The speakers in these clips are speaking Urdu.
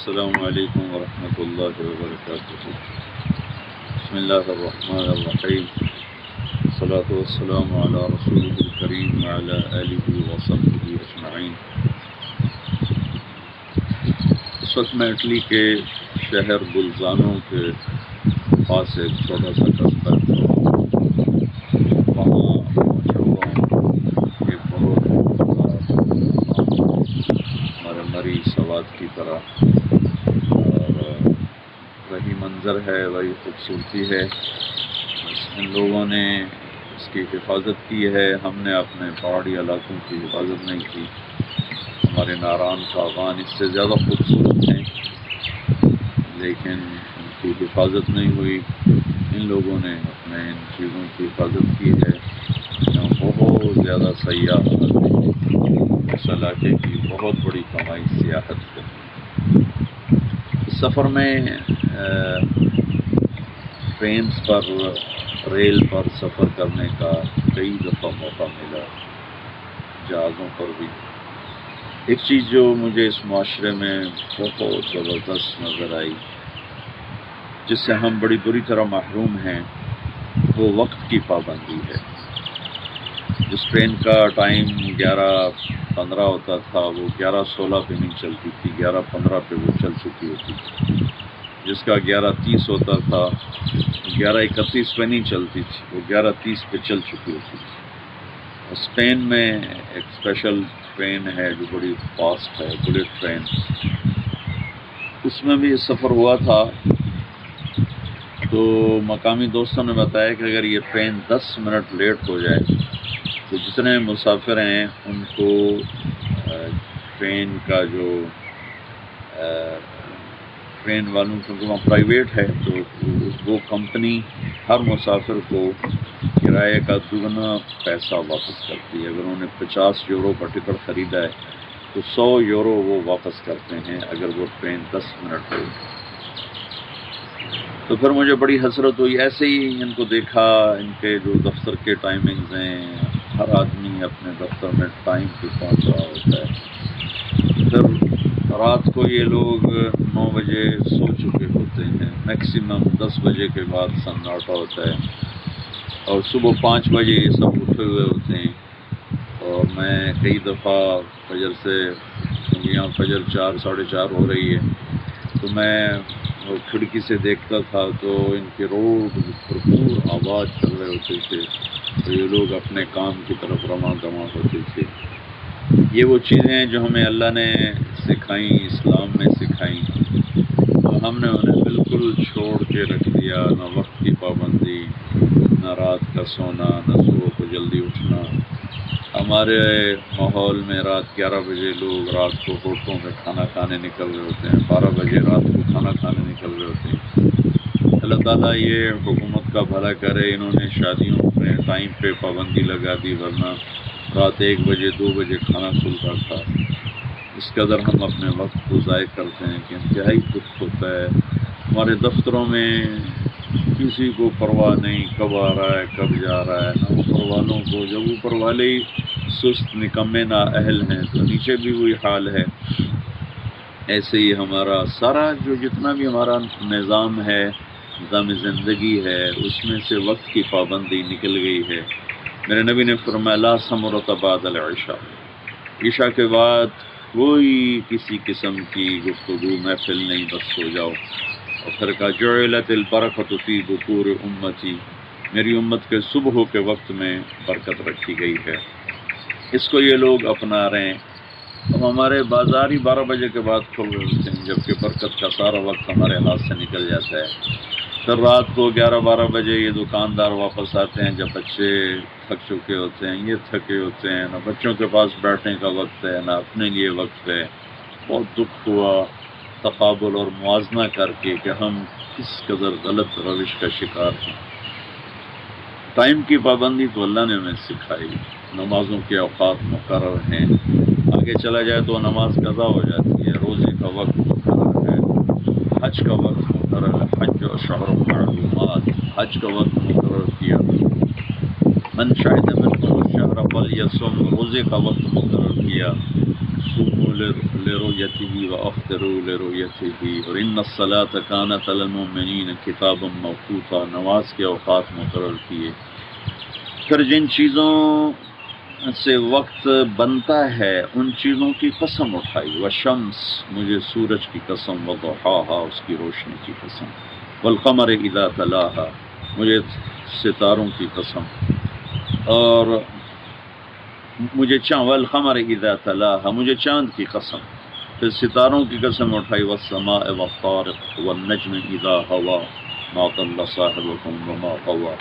السلام علیکم ورحمۃ اللہ وبرکاتہ۔ بسم اللہ الرحمن الرحیم، والصلاۃ والسلام علی رسول الکریم وعلی آلہ وصحبہ اجمعین۔ اس وقت میں اٹلی کے شہر گلزانوں کے پاس ایک چھوٹا سا قصبہ ہے، وہاں ایک بہت ہمارے مری سوات کی طرح اور وہی منظر ہے، وہی خوبصورتی ہے۔ ان لوگوں نے اس کی حفاظت کی ہے، ہم نے اپنے پہاڑی علاقوں کی حفاظت نہیں کی۔ ہمارے ناران باغان اس سے زیادہ خوبصورت ہیں، لیکن ان کی حفاظت نہیں ہوئی۔ ان لوگوں نے اپنے ان چیزوں کی حفاظت کی ہے۔ یہاں بہت زیادہ سیاح آتے ہیں، اس علاقے کی بہت بڑی کمائی سیاحت ہے۔ اس سفر میں ٹرینز پر، ریل پر سفر کرنے کا کئی دفعہ موقع ملا، جہازوں پر بھی۔ ایک چیز جو مجھے اس معاشرے میں بہت زبردست نظر آئی، جس سے ہم بڑی بری طرح محروم ہیں، وہ وقت کی پابندی ہے۔ جس ٹرین کا ٹائم 11:15 ہوتا تھا، وہ 11:16 پہ نہیں چلتی تھی، 11:15 پہ وہ چل چکی ہوتی تھی۔ جس کا 11:30 ہوتا تھا، 11:31 پہ نہیں چلتی تھی، وہ 11:30 پہ چل چکی ہوتی تھی۔ اسپین میں ایک اسپیشل ٹرین ہے جو بڑی فاسٹ ہے، بلیٹ ٹرین۔ اس میں بھی سفر ہوا تھا، تو مقامی دوستوں نے بتایا کہ اگر یہ ٹرین 10 منٹ لیٹ ہو جائے تو جتنے مسافر ہیں ان کو ٹرین کا جو ٹرین والوں کو، وہاں پرائیویٹ ہے تو وہ کمپنی ہر مسافر کو کرایے کا دگنا پیسہ واپس کرتی ہے۔ اگر انہوں نے 50 یورو کا ٹکٹ خریدا ہے تو 100 یورو وہ واپس کرتے ہیں اگر وہ ٹرین 10 منٹ ہو۔ تو پھر مجھے بڑی حسرت ہوئی، ایسے ہی ان کو دیکھا، ان کے جو دفتر کے ٹائمنگز ہیں، ہر آدمی اپنے دفتر میں ٹائم پہ پہنچ رہا ہوتا ہے۔ پھر رات کو یہ لوگ 9 بجے سو چکے ہوتے ہیں، میکسیمم 10 بجے کے بعد سناٹا ہوتا ہے، اور صبح 5 بجے یہ سب اٹھے ہوئے ہوتے ہیں۔ اور میں کئی دفعہ فجر سے، یہاں فجر 4 ساڑھے 4 ہو رہی ہے، تو میں وہ کھڑکی سے دیکھتا تھا تو ان کے روڈ بھرپور آواز چل رہے ہوتے تھے، تو یہ لوگ اپنے کام کی طرف رواں دواں ہوتے تھے۔ یہ وہ چیزیں ہیں جو ہمیں اللہ نے سکھائیں، اسلام میں سکھائیں، تو ہم نے انہیں بالکل چھوڑ کے رکھ دیا۔ نہ وقت کی پابندی، نہ رات کا سونا، نہ صبح کو جلدی اٹھنا۔ ہمارے ماحول میں رات 11 بجے لوگ رات کو ہوٹلوں میں کھانا کھانے نکل رہے ہوتے ہیں، 12 بجے رات کو کھانا کھانے نکل رہے ہوتے ہیں۔ اللہ تعالیٰ یہ حکومت کا بھلا کرے، انہوں نے شادیوں میں ٹائم پہ پابندی لگا دی، ورنہ رات 1 بجے 2 بجے کھانا کھلتا تھا۔ اس قدر ہم اپنے وقت کو ضائع کرتے ہیں کہ انتہائی دکھ ہوتا ہے۔ ہمارے دفتروں میں کسی کو پرواہ نہیں کب آ رہا ہے کب جا رہا ہے، نہ اوپر والوں کو۔ جب اوپر والے ہی سست نکمے نااہل ہیں تو نیچے بھی وہی حال ہے۔ ایسے ہی ہمارا سارا جو جتنا بھی ہمارا نظام ہے، نظام زندگی ہے، اس میں سے وقت کی پابندی نکل گئی ہے۔ میرے نبی نے فرمایا لا ثمرۃ بعد العشاء، عشاء کے بعد کوئی کسی قسم کی گفتگو محفل نہیں، بس سو جاؤ۔ اور پھر کہا جعلت البرکۃ فی بکور امتی، میری امت کے صبح کے وقت میں برکت رکھی گئی ہے۔ اس کو یہ لوگ اپنا رہے ہیں۔ اب ہمارے بازار ہی 12 بجے کے بعد کھل رہے ہوتے ہیں، جبکہ برکت کا سارا وقت ہمارے ہاتھ سے نکل جاتا ہے۔ پھر رات کو 11-12 بجے یہ دکاندار واپس آتے ہیں، جب بچے تھک چکے ہوتے ہیں، یہ تھکے ہوتے ہیں، نہ بچوں کے پاس بیٹھنے کا وقت ہے، نہ اپنے لیے وقت ہے۔ بہت دکھ ہوا تقابل اور موازنہ کر کے کہ ہم کس قدر غلط روش کا شکار ہیں۔ ٹائم کی پابندی تو اللہ نے ہمیں سکھائی، نمازوں کے اوقات مقرر ہیں، آگے چلا جائے تو نماز قضا ہو جاتی ہے، روزے کا وقت مقرر ہے، حج کا وقت مقرر ہے، حج و شہر معلومات، حج کا وقت مقرر کیا، من شہد منکم الشہر فلیصم، روزے کا وقت مقرر کیا۔ صوموا لرؤيته وافطروا لرؤيته، اور ان الصلاة كانت على المؤمنين کتابا موقوتا، نماز کے اوقات مقرر کیے۔ پھر جن چیزوں سے وقت بنتا ہے ان چیزوں کی قسم اٹھائی، والشمس، مجھے سورج کی قسم، وضحاها، اس کی روشنی کی قسم، والقمر اذا تلاها، مجھے ستاروں کی قسم، اور مجھے چاند، والقمر اذا تلاها، مجھے چاند کی قسم، پھر ستاروں کی قسم اٹھائی، والسماء والطارق والنجم اذا هوى ما ضل صاحبكم وما غوى،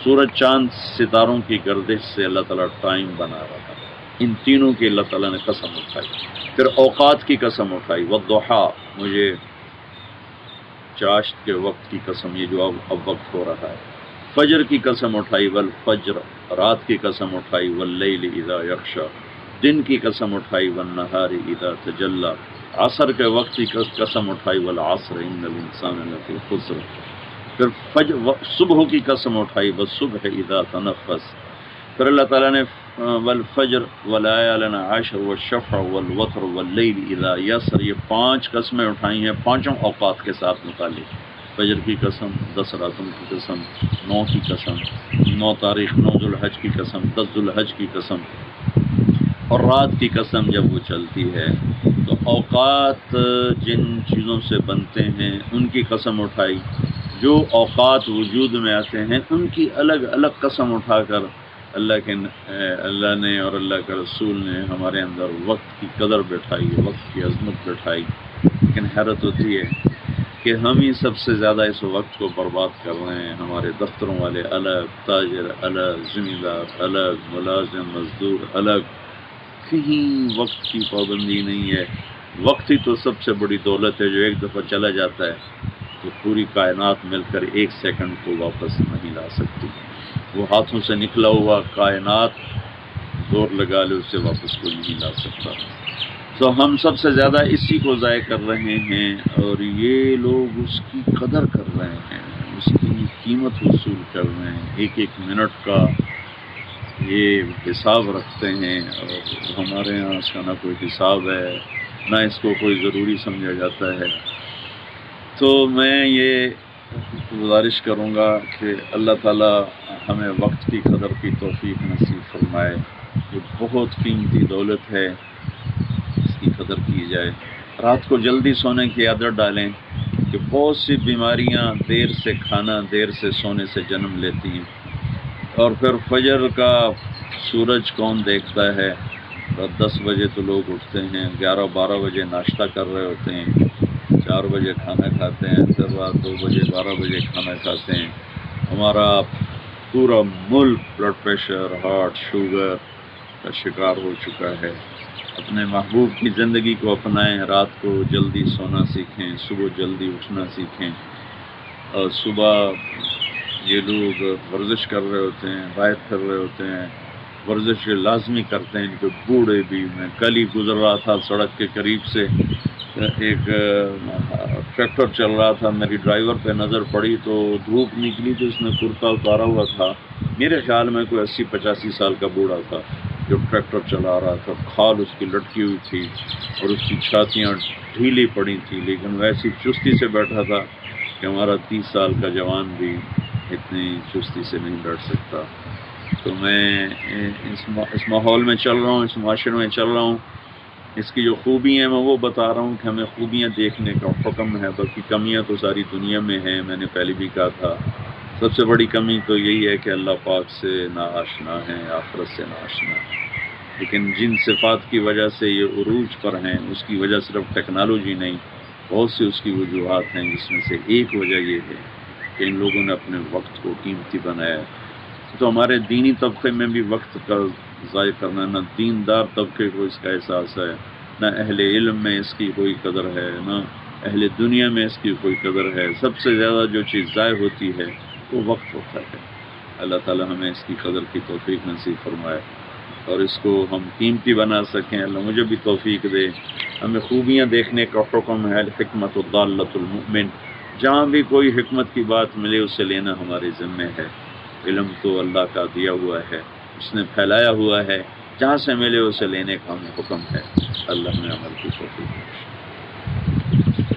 سورج چاند ستاروں کی گردش سے اللہ تعالیٰ ٹائم بنا رہا تھا، ان تینوں کی اللہ تعالیٰ نے قسم اٹھائی۔ پھر اوقات کی قسم اٹھائی، والضحا، مجھے چاشت کے وقت کی قسم، یہ جو اب وقت ہو رہا ہے، فجر کی قسم اٹھائی، والفجر، رات کی قسم اٹھائی، واللیل اذا یغشی، دن کی قسم اٹھائی، والنہار اذا تجلی، عصر کے وقت کی قسم اٹھائی، والعصر ان الانسان لفی خسر، پھر صبح کی قسم اٹھائی، والصبح اذا تنفس، پھر اللہ تعالیٰ نے والفجر وليال عشر والشفع والوتر واللیل اذا یسر، یہ 5 قسمیں اٹھائی ہیں پانچوں اوقات کے ساتھ متعلق، فجر کی قسم، 10 راتوں کی قسم، 9 کی قسم، 9 تاریخ، 9 ذو الحج کی قسم، 10 ذو الحج کی قسم، اور رات کی قسم جب وہ چلتی ہے۔ تو اوقات جن چیزوں سے بنتے ہیں ان کی قسم اٹھائی، جو اوقات وجود میں آتے ہیں ان کی الگ الگ قسم اٹھا کر اللہ نے اور اللہ کے رسول نے ہمارے اندر وقت کی قدر بٹھائی، وقت کی عظمت بٹھائی۔ لیکن حیرت ہوتی ہے کہ ہم ہی سب سے زیادہ اس وقت کو برباد کر رہے ہیں، ہمارے دفتروں والے الگ، تاجر الگ، زمیندار الگ، ملازم مزدور الگ، کہیں وقت کی پابندی نہیں ہے۔ وقت ہی تو سب سے بڑی دولت ہے، جو ایک دفعہ چلا جاتا ہے تو پوری کائنات مل کر 1 سیکنڈ کو واپس نہیں لا سکتی۔ وہ ہاتھوں سے نکلا ہوا کائنات زور لگا لے اسے واپس کوئی نہیں لا سکتا۔ تو ہم سب سے زیادہ اسی کو ضائع کر رہے ہیں، اور یہ لوگ اس کی قدر کر رہے ہیں، اس کی قیمت وصول کر رہے ہیں، ایک ایک منٹ کا یہ حساب رکھتے ہیں، اور ہمارے یہاں اس کا نہ کوئی حساب ہے، نہ اس کو کوئی ضروری سمجھا جاتا ہے۔ تو میں یہ گزارش کروں گا کہ اللہ تعالیٰ ہمیں وقت کی قدر کی توفیق نصیب فرمائے، یہ بہت قیمتی دولت ہے، اس کی قدر کی جائے۔ رات کو جلدی سونے کی عادت ڈالیں کہ بہت سی بیماریاں دیر سے کھانا، دیر سے سونے سے جنم لیتی ہیں، اور پھر فجر کا سورج کون دیکھتا ہے؟ 10 بجے تو لوگ اٹھتے ہیں، 11-12 بجے ناشتہ کر رہے ہوتے ہیں، 4 بجے کھانا کھاتے ہیں، پھر رات 2 بجے 12 بجے کھانا کھاتے ہیں۔ ہمارا پورا ملک بلڈ پریشر، ہارٹ، شوگر کا شکار ہو چکا ہے۔ اپنے محبوب کی زندگی کو اپنائیں، رات کو جلدی سونا سیکھیں، صبح جلدی اٹھنا سیکھیں، اور صبح یہ لوگ ورزش کر رہے ہوتے ہیں، بیعت کر رہے ہوتے ہیں، ورزش لازمی کرتے ہیں، ان کے بوڑھے بھی۔ میں کل ہی گزر رہا تھا سڑک کے قریب سے، ایک ٹریکٹر چل رہا تھا، میری ڈرائیور پہ نظر پڑی تو دھوپ نکلی تو اس نے کرتا اتارا ہوا تھا، میرے خیال میں کوئی 80-85 سال کا بوڑھا تھا جو ٹریکٹر چلا رہا تھا، کھال اس کی لٹکی ہوئی تھی اور اس کی چھاتیاں ڈھیلی پڑی تھی، لیکن ویسی چستی سے بیٹھا تھا کہ ہمارا 30 سال کا جوان بھی اتنی چستی سے نہیں بیٹھ سکتا۔ تو میں اس ماحول میں چل رہا ہوں، اس معاشرے میں چل رہا ہوں، اس کی جو خوبی ہیں میں وہ بتا رہا ہوں کہ ہمیں خوبیاں دیکھنے کا حکم ہے، باقی کمیاں تو ساری دنیا میں ہیں۔ میں نے پہلے بھی کہا تھا، سب سے بڑی کمی تو یہی ہے کہ اللہ پاک سے ناآشنا ہیں، آخرت سے ناآشنا ہیں۔ لیکن جن صفات کی وجہ سے یہ عروج پر ہیں، اس کی وجہ صرف ٹیکنالوجی نہیں، بہت سی اس کی وجوہات ہیں، جس میں سے ایک وجہ یہ ہے کہ ان لوگوں نے اپنے وقت کو قیمتی بنایا ہے۔ تو ہمارے دینی طبقے میں بھی وقت کا ضائع کرنا، نہ دیندار طبقے کو اس کا احساس ہے، نہ اہل علم میں اس کی کوئی قدر ہے، نہ اہل دنیا میں اس کی کوئی قدر ہے۔ سب سے زیادہ جو چیز ضائع ہوتی ہے وہ وقت ہوتا ہے۔ اللہ تعالیٰ ہمیں اس کی قدر کی توفیق نصیب فرمائے اور اس کو ہم قیمتی بنا سکیں۔ اللہ مجھے بھی توفیق دے۔ ہمیں خوبیاں دیکھنے کا حکم ہے، الحکمت ضالۃ المؤمن، جہاں بھی کوئی حکمت کی بات ملے اسے لینا ہمارے ذمہ ہے۔ علم تو اللہ کا دیا ہوا ہے، اس نے پھیلایا ہوا ہے، جہاں سے ملے اسے لینے کا ہمیں حکم ہے۔ اللہ ہمیں عمل کی توفیق دے۔